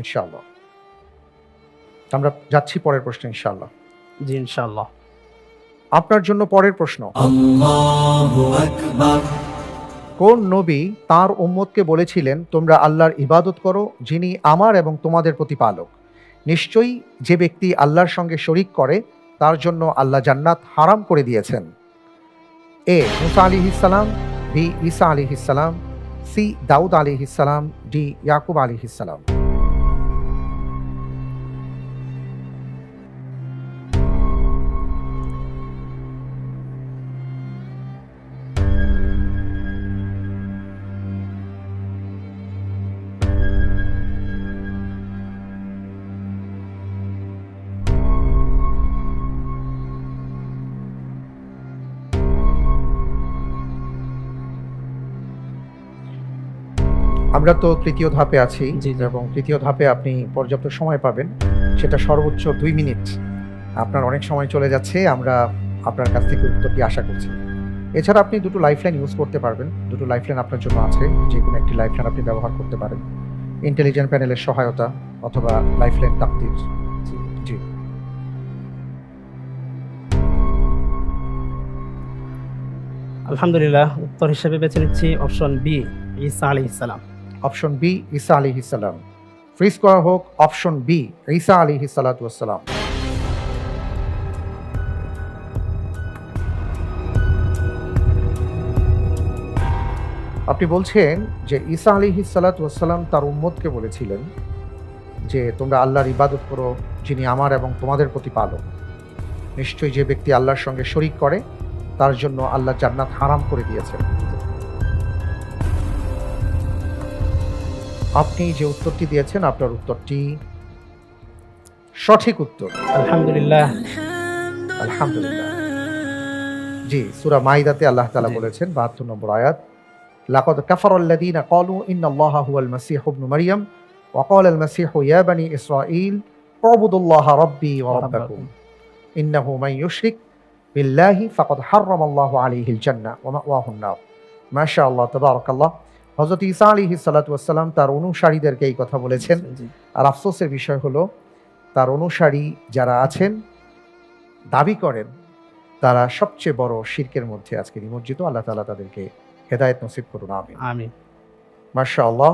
ইনশাআল্লাহ। আমরা যাচ্ছি পরের প্রশ্নে ইনশাআল্লাহ। জি ইনশাআল্লাহ। আপনার জন্য পরের প্রশ্ন, আল্লাহু আকবার। কোন নবী তার উম্মতকে বলেছিলেন তোমরা আল্লাহর ইবাদত করো যিনি আমার এবং তোমাদের প্রতিপালক? নিশ্চয়ই যে ব্যক্তি আল্লাহর সঙ্গে শরিক করে তার জন্য আল্লাহ জান্নাত হারাম করে দিয়েছেন। এ মুসা আলাইহিস সালাম, বি ঈসা আলাইহিস সালাম, সি দাউদ আলাইহিস সালাম, ডি ইয়াকুব আলাইহিস সালাম। আমরা তো তৃতীয় ধাপে আছি জি, জি। এবং তৃতীয় ধাপে আপনি পর্যাপ্ত সময় পাবেন, সেটা সর্বোচ্চ 2 মিনিট। আপনার অনেক সময় চলে যাচ্ছে, আমরা আপনার কাছ থেকে উত্তরটি আশা করছি। এছাড়া আপনি দুটো লাইফলাইন ইউজ করতে পারবেন। দুটো লাইফলাইন আপনার জন্য আছে, যে কোনো একটি লাইফলাইন আপনি ব্যবহার করতে পারেন। ইন্টেলিজেন্ট প্যানেলের সহায়তা অথবা লাইফলাইন তাকদীর। জি। আলহামদুলিল্লাহ, উত্তর হিসেবে বেছে নিচ্ছি অপশন বি, ঈসা আলাইহিস সালাম। অপশন বি ঈসা আলাইহিস সালাম। ফ্রিজ করা হোক অপশন বি ঈসা আলাইহিস সালাতু ওয়াস সালাম। আপনি বলছেন যে ঈসা আলাইহিস সালাতু ওয়াস সালাম তার উম্মতকে বলেছিলেন যে তোমরা আল্লাহর ইবাদত করো যিনি আমার এবং তোমাদের প্রতিপালক। নিশ্চয়ই যে ব্যক্তি আল্লাহর সঙ্গে শরিক করে তার জন্য আল্লাহ জান্নাত হারাম করে দিয়েছেন। আপনি যে উত্তরটি দিয়েছেন আপনার উত্তরটি সঠিক উত্তর। আলহামদুলিল্লাহ। আলহামদুলিল্লাহ। জি, সূরা মাইদাতে আল্লাহ তাআলা জি। বলেছেন ৭২ নম্বর আয়াত, লাকাদ কাফারাল্লাযীনা ক্বালু ইন্নাল্লাহা হুয়াল মাসীহু ইবনু মারইয়াম ওয়া ক্বালাল মাসীহু ইয়া বানী ইসরাঈল উ'বুদুল্লাহা রাব্বী ওয়া রাব্বাকুম ইন্নাহু মান ইউশরিক বিল্লাহি ফাকাদ হাররামাল্লাহু আলাইহিল জান্নাহ ওয়া মাওয়াহুন নার। মাশাআল্লাহ, তাবারাকাল্লাহ। হযরত ঈসা আলাইহিস সালাতু ওয়াস সালাম তার অনুসারীদেরকে এই কথা বলেছেন। জি। আর আফসোসের বিষয় হলো তার অনুসারী যারা আছেন দাবি করেন তারা সবচেয়ে বড় শিরকের মধ্যে আজকে নিমজ্জিত। আল্লাহ তাআলা তাদেরকে হেদায়েত নসিব করুন, আমিন। আমিন। মাশাআল্লাহ।